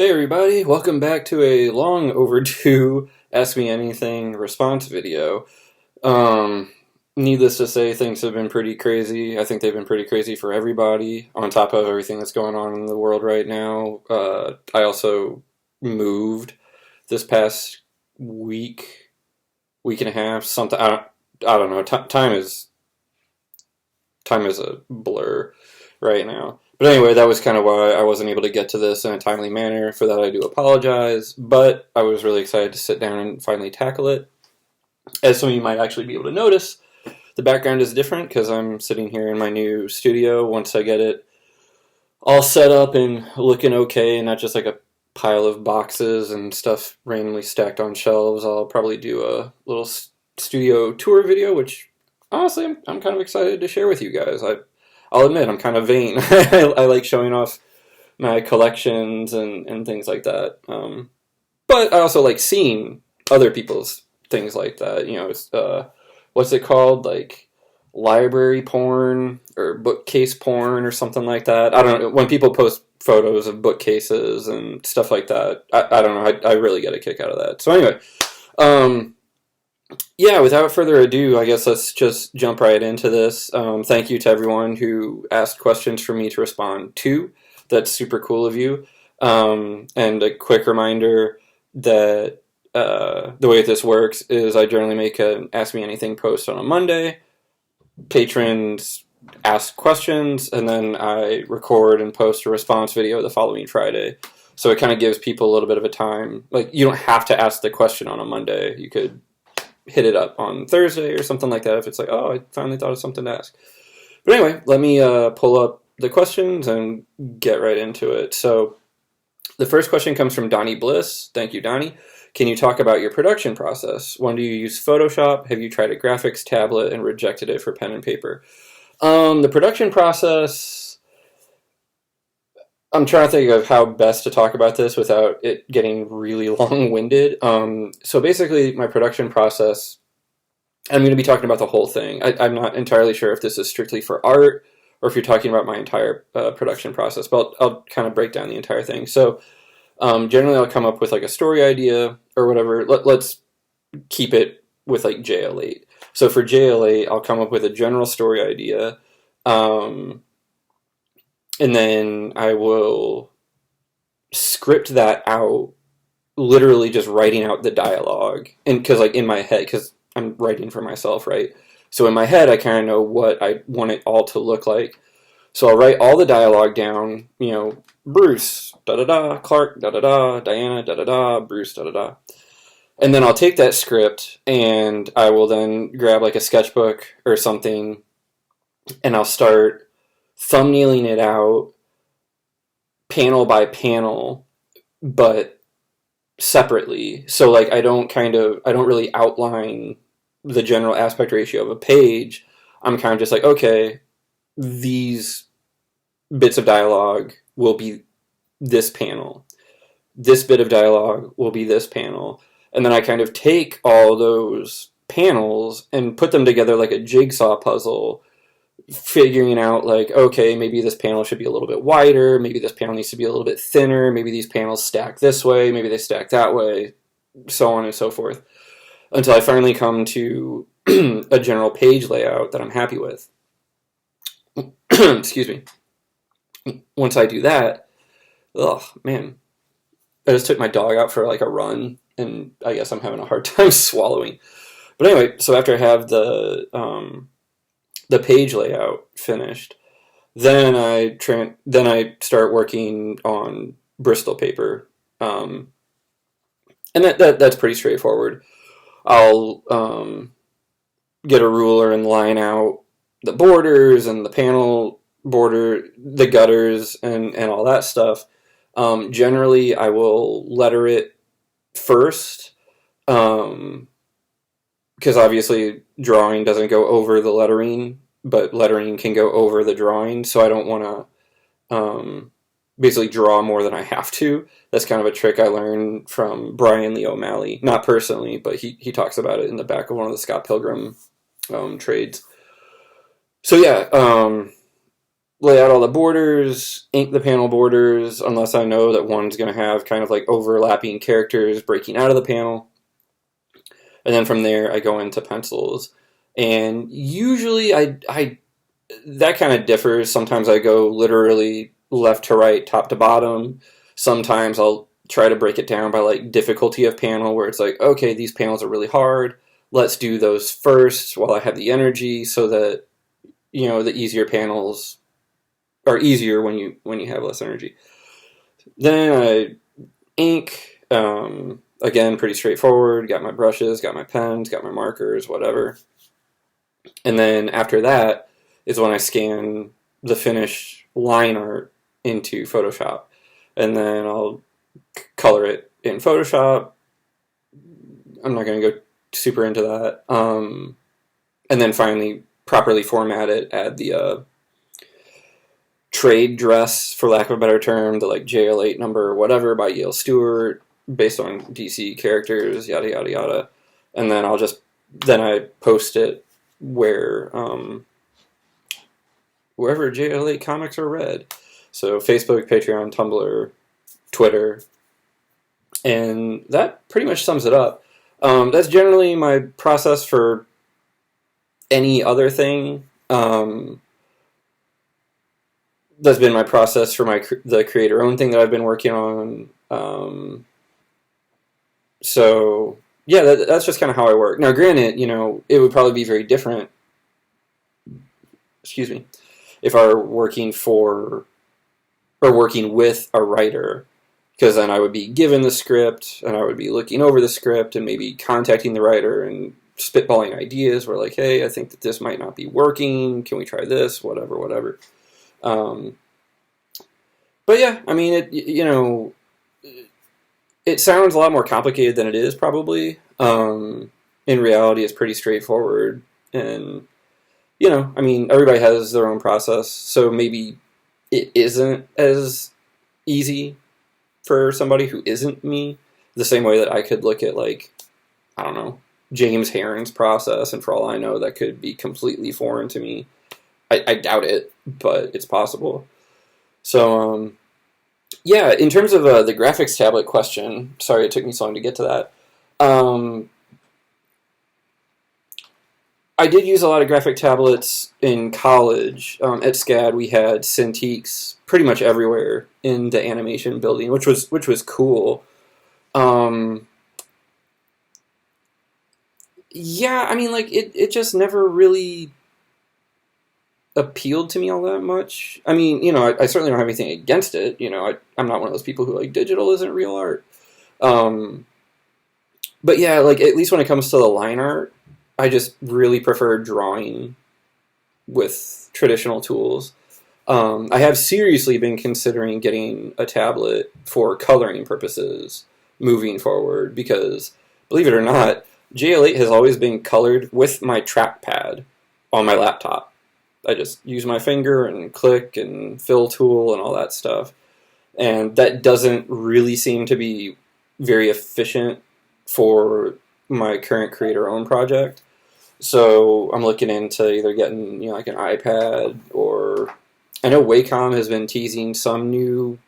Hey everybody, welcome back to a long overdue Ask Me Anything response video. Um, Needless to say, things have been pretty crazy. I think they've been pretty crazy for everybody, on top of everything that's going on in the world right now. I also moved this past week and a half, something, I don't know, time is a blur right now. But anyway, that was kind of why I wasn't able to get to this in a timely manner. For that, I do apologize. But I was really excited to sit down and finally tackle it. As some of you might actually be able to notice, the background is different because I'm sitting here in my new studio. Once I get it all set up and looking okay, and not just like a pile of boxes and stuff randomly stacked on shelves, I'll probably do a little studio tour video, which honestly I'm kind of excited to share with you guys. I'll admit, I'm kind of vain. I like showing off my collections and things like that. But I also like seeing other people's things like that. You know, what's it called? Like library porn or bookcase porn or something like that. I don't know. When people post photos of bookcases and stuff like that, I don't know. I really get a kick out of that. So anyway, yeah, without further ado, I guess let's just jump right into this. Thank you to everyone who asked questions for me to respond to. That's super cool of you. And a quick reminder that the way this works is I generally make an Ask Me Anything post on a Monday. Patrons ask questions, and then I record and post a response video the following Friday. So it kind of gives people a little bit of a time. Like, you don't have to ask the question on a Monday. You could hit it up on Thursday or something like that if it's like, oh, I finally thought of something to ask. But anyway, let me pull up the questions and get right into it. So the first question comes from Donnie Bliss. Thank you, Donnie. Can you talk about your production process? When do you use Photoshop? Have you tried a graphics tablet and rejected it for pen and paper? The production process, I'm trying to think of how best to talk about this without it getting really long-winded. So basically, my production process, I'm going to be talking about the whole thing. I'm not entirely sure if this is strictly for art or if you're talking about my entire production process, but I'll kind of break down the entire thing. So generally, I'll come up with like a story idea or whatever. Let's keep it with like JL8. So for JL8, I'll come up with a general story idea. And then I will script that out, literally just writing out the dialogue. And because, like, in my head, because I'm writing for myself, right? So in my head, I kind of know what I want it all to look like. So I'll write all the dialogue down, you know, Bruce, da-da-da, Clark, da-da-da, Diana, da-da-da, Bruce, da-da-da. And then I'll take that script, and I will then grab, like, a sketchbook or something, and I'll start thumbnailing it out panel by panel, but separately. So like I don't really outline the general aspect ratio of a page. I'm kind of just like, okay, these bits of dialogue will be this panel. This bit of dialogue will be this panel. And then I kind of take all those panels and put them together like a jigsaw puzzle, figuring out like, okay, maybe this panel should be a little bit wider, maybe this panel needs to be a little bit thinner, maybe these panels stack this way, maybe they stack that way, so on and so forth, until I finally come to a general page layout that I'm happy with. Excuse me. Once I do that, oh man, I just took my dog out for like a run, and I guess I'm having a hard time swallowing. But anyway, so after I have the page layout finished, then I start working on Bristol paper, and that's pretty straightforward. I'll get a ruler and line out the borders and the panel border, the gutters, and all that stuff. Generally, I will letter it first, because obviously drawing doesn't go over the lettering, but lettering can go over the drawing, so I don't want to basically draw more than I have to. That's kind of a trick I learned from Brian Lee O'Malley. Not personally, but he talks about it in the back of one of the Scott Pilgrim trades. So yeah, lay out all the borders, ink the panel borders, unless I know that one's going to have kind of like overlapping characters breaking out of the panel. And then from there, I go into pencils. And usually that kind of differs. Sometimes I go literally left to right, top to bottom. Sometimes I'll try to break it down by like difficulty of panel, where it's like, okay, these panels are really hard. Let's do those first while I have the energy, so that, you know, the easier panels are easier when you have less energy. Then I ink. Again, pretty straightforward. Got my brushes, got my pens, got my markers, whatever. And then after that is when I scan the finished line art into Photoshop. And then I'll color it in Photoshop. I'm not going to go super into that. And then finally properly format it, add the trade dress, for lack of a better term, the like JL8 number or whatever by E.L. Stewart, based on DC characters, yada yada yada. And then I post it where wherever JL8 comics are read. So Facebook, Patreon, Tumblr, Twitter, and that pretty much sums it up. That's generally my process for any other thing. That's been my process for the creator-owned thing that I've been working on. So yeah, that's just kind of how I work. Now, granted, you know, it would probably be very different. Excuse me, if I were working for or working with a writer, because then I would be given the script and I would be looking over the script and maybe contacting the writer and spitballing ideas. Where like, hey, I think that this might not be working. Can we try this? Whatever. But yeah, I mean, it sounds a lot more complicated than it is, probably. In reality, it's pretty straightforward. And, you know, I mean, everybody has their own process, so maybe it isn't as easy for somebody who isn't me. The same way that I could look at, like, I don't know, James Herron's process, and for all I know, that could be completely foreign to me. I doubt it, but it's possible. So, yeah, in terms of the graphics tablet question, sorry it took me so long to get to that. I did use a lot of graphic tablets in college. At SCAD, we had Cintiqs pretty much everywhere in the animation building, which was cool. Yeah, I mean, like, it just never really appealed to me all that much. I mean, you know, I certainly don't have anything against it. You know, I'm not one of those people who like digital isn't real art. But yeah, like, at least when it comes to the line art, I just really prefer drawing with traditional tools. I have seriously been considering getting a tablet for coloring purposes moving forward, because, believe it or not, JL8 has always been colored with my trackpad on my laptop. I just use my finger and click and fill tool and all that stuff. And that doesn't really seem to be very efficient for my current creator-owned project. So I'm looking into either getting, you know, like an iPad, or I know Wacom has been teasing some new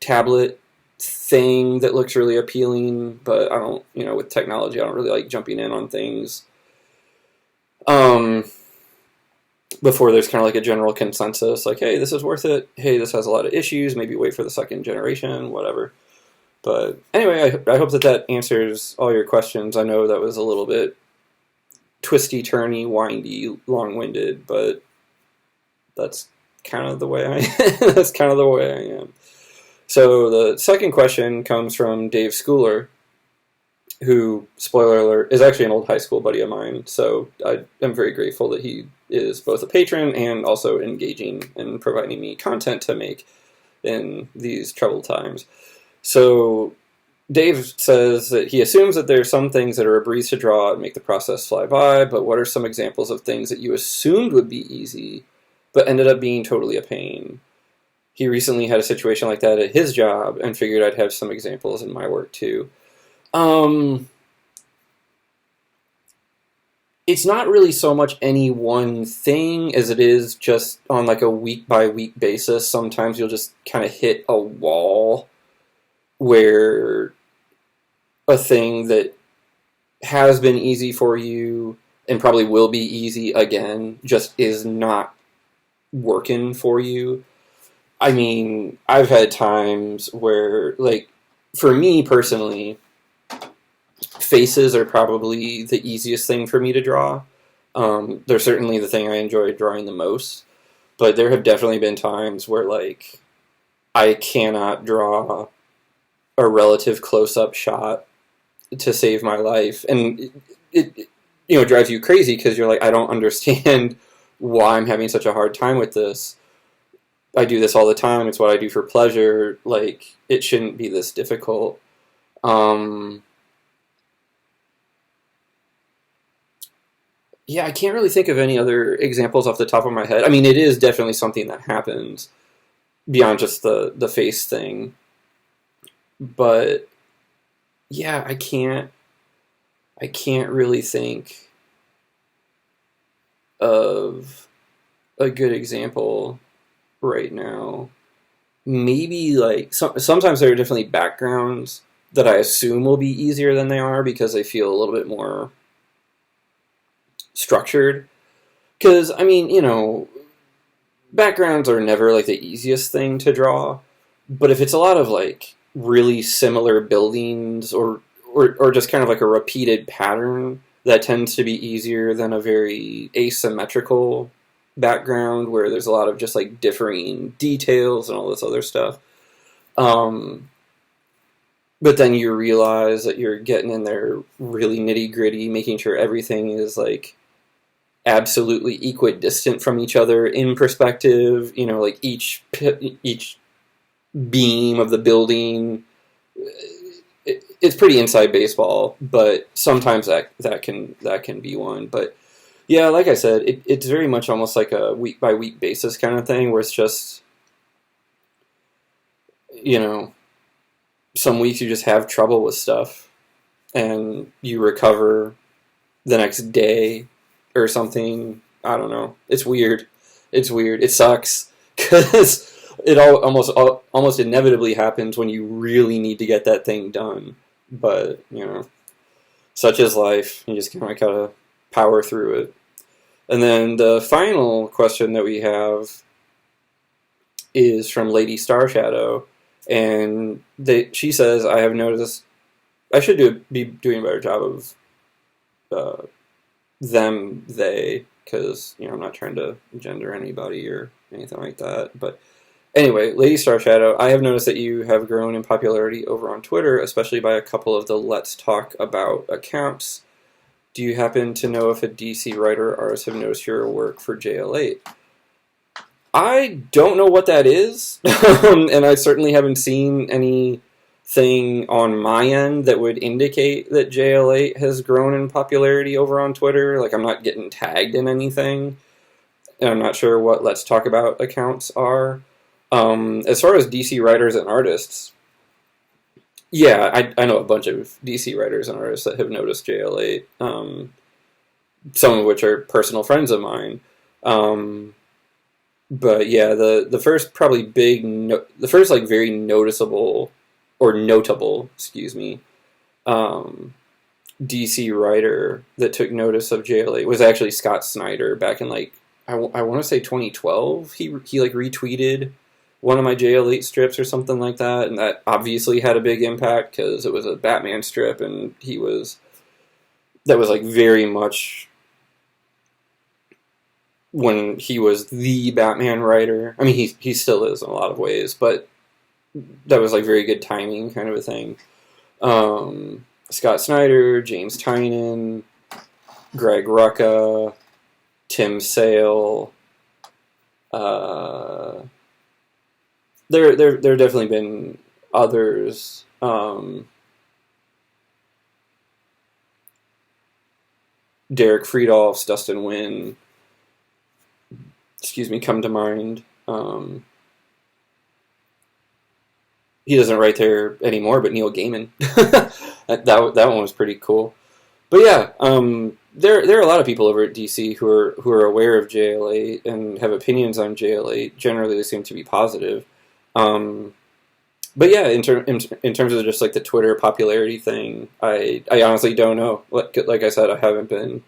tablet thing that looks really appealing, but I don't, you know, with technology, I don't really like jumping in on things before there's kind of like a general consensus, like, hey, this is worth it. Hey, this has a lot of issues. Maybe wait for the second generation, whatever. But anyway, I hope that answers all your questions. I know that was a little bit twisty, turny, windy, long-winded, but that's kind of the way I am. So the second question comes from Dave Schooler, who, spoiler alert, is actually an old high school buddy of mine. So I am very grateful that he is both a patron and also engaging and providing me content to make in these troubled times. So Dave says that he assumes that there are some things that are a breeze to draw and make the process fly by, but what are some examples of things that you assumed would be easy, but ended up being totally a pain? He recently had a situation like that at his job and figured I'd have some examples in my work too. it's not really so much any one thing as it is just on like a week by week basis. Sometimes you'll just kind of hit a wall where a thing that has been easy for you and probably will be easy again just is not working for you. I mean, I've had times where, like, for me personally, faces are probably the easiest thing for me to draw. They're certainly the thing I enjoy drawing the most, but there have definitely been times where, like, I cannot draw a relative close-up shot to save my life, and it drives you crazy because you're like, I don't understand why I'm having such a hard time with this. I do this all the time. It's what I do for pleasure. Like, it shouldn't be this difficult. Yeah, I can't really think of any other examples off the top of my head. I mean, it is definitely something that happens beyond just the face thing. But yeah, I can't really think of a good example right now. Maybe like sometimes there are definitely backgrounds that I assume will be easier than they are because they feel a little bit more structured. Because I mean, backgrounds are never like the easiest thing to draw, but if it's a lot of like really similar buildings or just kind of like a repeated pattern, that tends to be easier than a very asymmetrical background where there's a lot of just like differing details and all this other stuff. But then you realize that you're getting in there really nitty gritty, making sure everything is like absolutely equidistant from each other in perspective. Like each beam of the building. It's pretty inside baseball, but sometimes that can be one. But yeah, like I said, it's very much almost like a week by week basis kind of thing, where it's just some weeks you just have trouble with stuff, and you recover the next day or something. I don't know. It's weird. It sucks because it almost inevitably happens when you really need to get that thing done. But such is life. You just kind of gotta power through it. And then the final question that we have is from Lady Starshadow, and she says, "I have noticed I should be doing a better job of them, they, because I'm not trying to gender anybody or anything like that." But anyway, Lady Starshadow, I have noticed that you have grown in popularity over on Twitter, especially by a couple of the Let's Talk About accounts. Do you happen to know if a DC writer or artist have noticed your work for JL8? I don't know what that is, and I certainly haven't seen anything on my end that would indicate that JL8 has grown in popularity over on Twitter. Like, I'm not getting tagged in anything, and I'm not sure what Let's Talk About accounts are. As far as DC writers and artists, yeah, I know a bunch of DC writers and artists that have noticed JL8, some of which are personal friends of mine. But yeah, the first probably the first like very noticeable or notable, excuse me, DC writer that took notice of JL8 was actually Scott Snyder back in like I want to say 2012. He like retweeted one of my JL8 strips or something like that, and that obviously had a big impact because it was a Batman strip, and that was like very much when he was the Batman writer. I mean, he still is in a lot of ways, but that was like very good timing kind of a thing. Scott Snyder, James Tynion, Greg Rucka, Tim Sale. There definitely been others. Derek Friedolfs, Dustin Nguyen, come to mind. He doesn't write there anymore, but Neil Gaiman. that one was pretty cool. But yeah, there are a lot of people over at DC who are aware of JL8 and have opinions on JL8. Generally, they seem to be positive. But yeah, in terms of just like the Twitter popularity thing, I honestly don't know. Like I said, I haven't been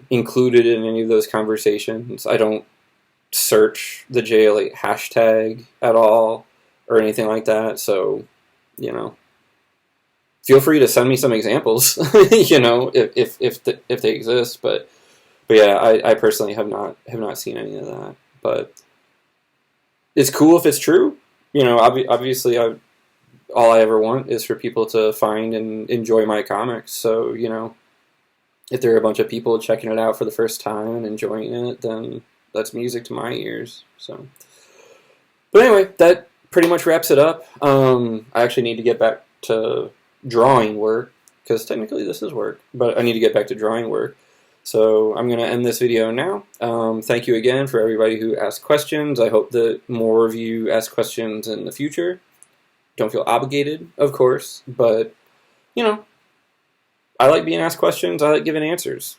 included in any of those conversations. I don't search the JL8 hashtag at all or anything like that. So, you know, feel free to send me some examples. You know, if they exist. But yeah, I personally have not seen any of that. But it's cool if it's true. You know, obviously, all I ever want is for people to find and enjoy my comics. So, you know, if there are a bunch of people checking it out for the first time and enjoying it, then that's music to my ears. So, but anyway, that pretty much wraps it up. I actually need to get back to drawing work, because technically this is work, but I need to get back to drawing work. So I'm going to end this video now. Thank you again for everybody who asked questions. I hope that more of you ask questions in the future. Don't feel obligated, of course, but, you know, I like being asked questions. I like giving answers.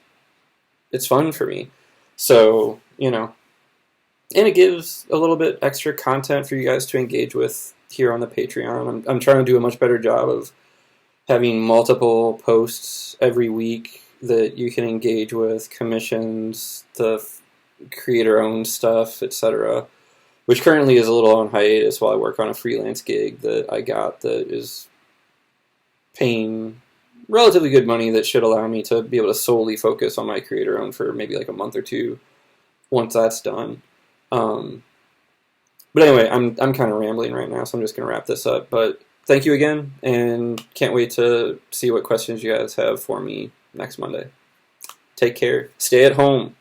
It's fun for me. So, you know, and it gives a little bit extra content for you guys to engage with here on the Patreon. I'm trying to do a much better job of having multiple posts every week that you can engage with, commissions, the creator-owned stuff, etc., which currently is a little on hiatus while I work on a freelance gig that I got that is paying relatively good money that should allow me to be able to solely focus on my creator-owned for maybe like a month or two once that's done. But anyway, I'm kind of rambling right now, so I'm just going to wrap this up. But thank you again, and can't wait to see what questions you guys have for me next Monday. Take care. Stay at home.